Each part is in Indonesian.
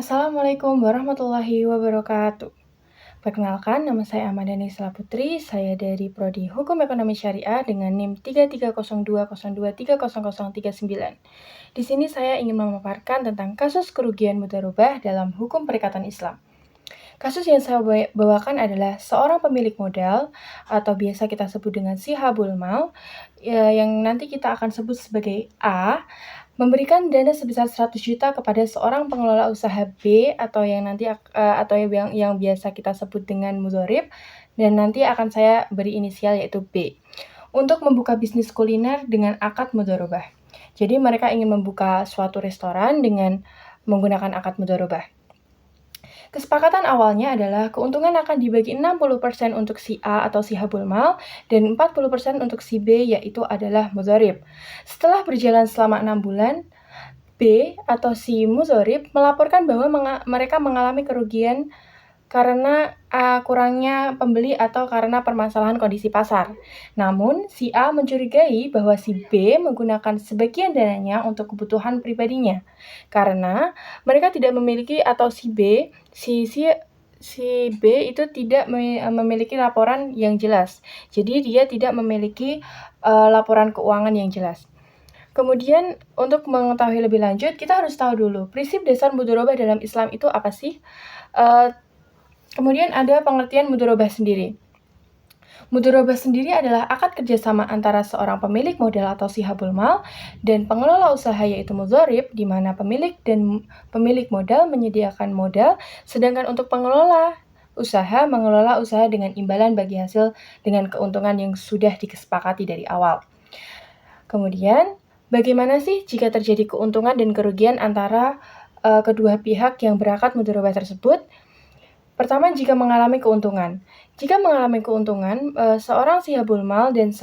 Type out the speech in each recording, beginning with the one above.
Assalamualaikum warahmatullahi wabarakatuh. Perkenalkan, nama saya Ahmadani Sela Putri, saya dari Prodi Hukum Ekonomi Syariah dengan NIM 330202300039. Di sini saya ingin memaparkan tentang kasus kerugian mudharabah dalam hukum perikatan Islam. Kasus yang saya bawakan adalah seorang pemilik modal atau biasa kita sebut dengan sihabul mal, yang nanti kita akan sebut sebagai A, memberikan dana sebesar 100 juta kepada seorang pengelola usaha B atau yang biasa kita sebut dengan mudharib, dan nanti akan saya beri inisial yaitu B, untuk membuka bisnis kuliner dengan akad mudharabah. Jadi mereka ingin membuka suatu restoran dengan menggunakan akad mudharabah. Kesepakatan awalnya adalah keuntungan akan dibagi 60% untuk si A atau si habul mal dan 40% untuk si B, yaitu adalah mudharib. Setelah berjalan selama 6 bulan, B atau si mudharib melaporkan bahwa mereka mengalami kerugian karena kurangnya pembeli atau karena permasalahan kondisi pasar. Namun, si A mencurigai bahwa si B menggunakan sebagian dananya untuk kebutuhan pribadinya. Karena mereka tidak memiliki atau si B itu tidak memiliki laporan yang jelas. Jadi dia tidak memiliki laporan keuangan yang jelas. Kemudian untuk mengetahui lebih lanjut, kita harus tahu dulu prinsip dasar mudharabah dalam Islam itu apa sih? Kemudian ada pengertian mudharabah sendiri. Mudharabah sendiri adalah akad kerjasama antara seorang pemilik modal atau sihabul mal dan pengelola usaha yaitu mudharib, di mana pemilik modal menyediakan modal, sedangkan untuk pengelola usaha mengelola usaha dengan imbalan bagi hasil dengan keuntungan yang sudah disepakati dari awal. Kemudian, bagaimana sih jika terjadi keuntungan dan kerugian antara kedua pihak yang berakad mudharabah tersebut? Pertama, jika mengalami keuntungan. Jika mengalami keuntungan, seorang sihabul mal dan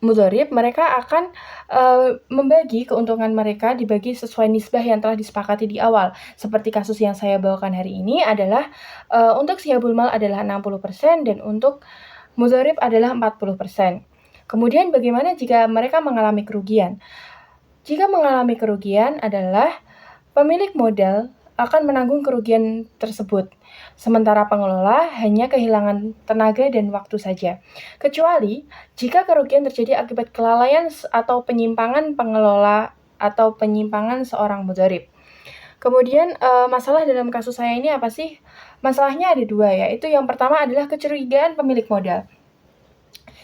mudharib, mereka akan membagi keuntungan mereka dibagi sesuai nisbah yang telah disepakati di awal. Seperti kasus yang saya bawakan hari ini adalah untuk sihabul mal adalah 60% dan untuk mudharib adalah 40%. Kemudian bagaimana jika mereka mengalami kerugian? Jika mengalami kerugian adalah pemilik modal akan menanggung kerugian tersebut, sementara pengelola hanya kehilangan tenaga dan waktu saja. Kecuali jika kerugian terjadi akibat kelalaian atau penyimpangan pengelola atau penyimpangan seorang mudharib. Kemudian masalah dalam kasus saya ini apa sih? Masalahnya ada dua, yaitu yang pertama adalah kecurigaan pemilik modal.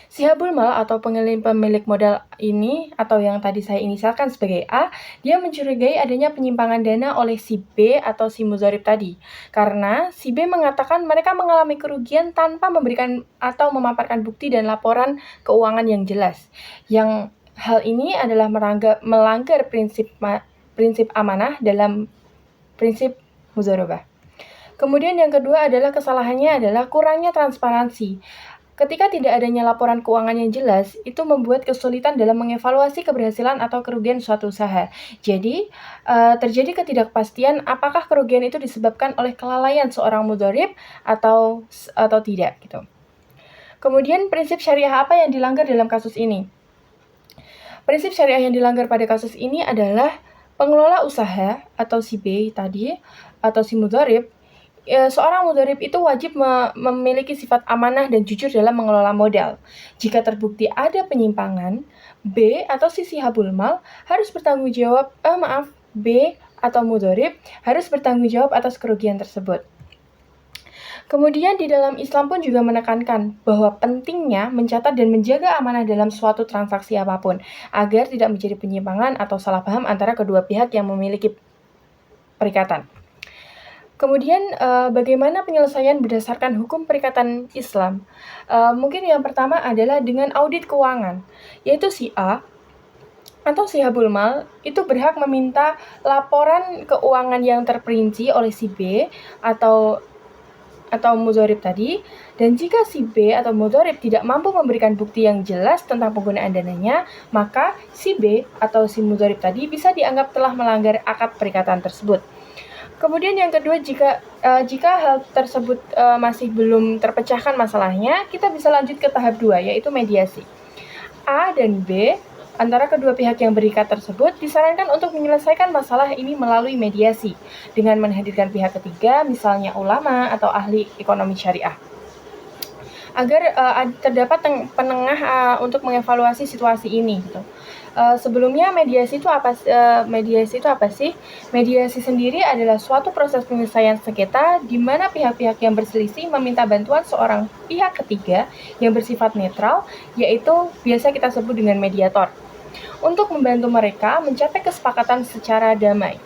Sihabul mal atau pemilik modal ini atau yang tadi saya inisialkan sebagai A, dia mencurigai adanya penyimpangan dana oleh si B atau si mudharib tadi. Karena si B mengatakan mereka mengalami kerugian tanpa memberikan atau memaparkan bukti dan laporan keuangan yang jelas. Yang hal ini adalah melanggar prinsip amanah dalam prinsip mudharabah. Kemudian yang kedua adalah kesalahannya adalah kurangnya transparansi. Ketika tidak adanya laporan keuangan yang jelas, itu membuat kesulitan dalam mengevaluasi keberhasilan atau kerugian suatu usaha. Jadi, terjadi ketidakpastian apakah kerugian itu disebabkan oleh kelalaian seorang mudharib atau tidak gitu. Kemudian prinsip syariah apa yang dilanggar dalam kasus ini? Prinsip syariah yang dilanggar pada kasus ini adalah pengelola usaha atau si B tadi atau si mudharib, seorang mudharib itu wajib memiliki sifat amanah dan jujur dalam mengelola modal. Jika terbukti ada penyimpangan, B atau si sihabul mal harus bertanggung jawab, B atau mudharib harus bertanggung jawab atas kerugian tersebut. Kemudian di dalam Islam pun juga menekankan bahwa pentingnya mencatat dan menjaga amanah dalam suatu transaksi apapun, agar tidak menjadi penyimpangan atau salah paham antara kedua pihak yang memiliki perikatan. Kemudian bagaimana penyelesaian berdasarkan hukum perikatan Islam? Mungkin yang pertama adalah dengan audit keuangan, yaitu si A atau si habul mal itu berhak meminta laporan keuangan yang terperinci oleh si B atau mudharib tadi, dan jika si B atau mudharib tidak mampu memberikan bukti yang jelas tentang penggunaan dananya, maka si B atau si mudharib tadi bisa dianggap telah melanggar akad perikatan tersebut. Kemudian yang kedua, jika hal tersebut masih belum terpecahkan masalahnya, kita bisa lanjut ke tahap 2, yaitu mediasi. A dan B Antara kedua pihak yang berikat tersebut disarankan untuk menyelesaikan masalah ini melalui mediasi dengan menghadirkan pihak ketiga, misalnya ulama atau ahli ekonomi syariah, agar terdapat penengah untuk mengevaluasi situasi ini gitu. Sebelumnya mediasi itu apa sih? Mediasi sendiri adalah suatu proses penyelesaian sengketa di mana pihak-pihak yang berselisih meminta bantuan seorang pihak ketiga yang bersifat netral, yaitu biasa kita sebut dengan mediator, untuk membantu mereka mencapai kesepakatan secara damai.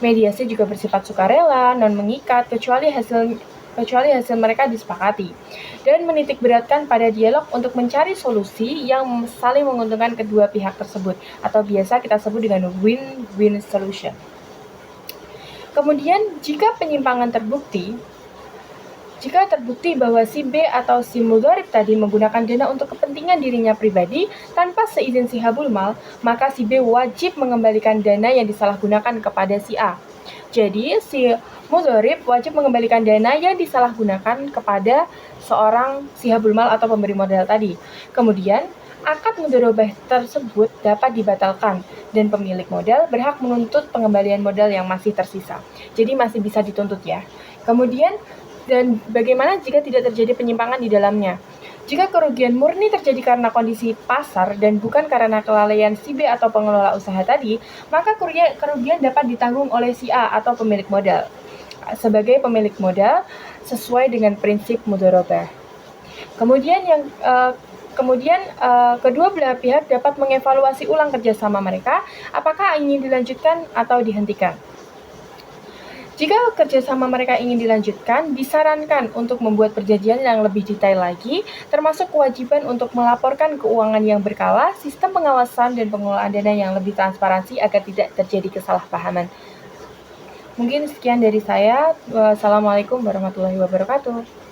Mediasi juga bersifat sukarela, non-mengikat, kecuali hasil mereka disepakati, dan menitik beratkan pada dialog untuk mencari solusi yang saling menguntungkan kedua pihak tersebut, atau biasa kita sebut dengan win-win solution. Kemudian, jika terbukti bahwa si B atau si mudharib tadi menggunakan dana untuk kepentingan dirinya pribadi tanpa seizin si habul mal, maka si B wajib mengembalikan dana yang disalahgunakan kepada si A. Jadi, si mudharib wajib mengembalikan dana yang disalahgunakan kepada seorang si habul mal atau pemberi modal tadi. Kemudian, akad mudharabah tersebut dapat dibatalkan dan pemilik modal berhak menuntut pengembalian modal yang masih tersisa. Jadi masih bisa dituntut ya. Kemudian, dan bagaimana jika tidak terjadi penyimpangan di dalamnya? Jika kerugian murni terjadi karena kondisi pasar dan bukan karena kelalaian si B atau pengelola usaha tadi, maka kerugian dapat ditanggung oleh si A atau pemilik modal sebagai pemilik modal sesuai dengan prinsip mudharabah. Kemudian kedua belah pihak dapat mengevaluasi ulang kerjasama mereka, apakah ingin dilanjutkan atau dihentikan. Jika kerjasama mereka ingin dilanjutkan, disarankan untuk membuat perjanjian yang lebih detail lagi, termasuk kewajiban untuk melaporkan keuangan yang berkala, sistem pengawasan dan pengelolaan dana yang lebih transparansi agar tidak terjadi kesalahpahaman. Mungkin sekian dari saya. Wassalamualaikum warahmatullahi wabarakatuh.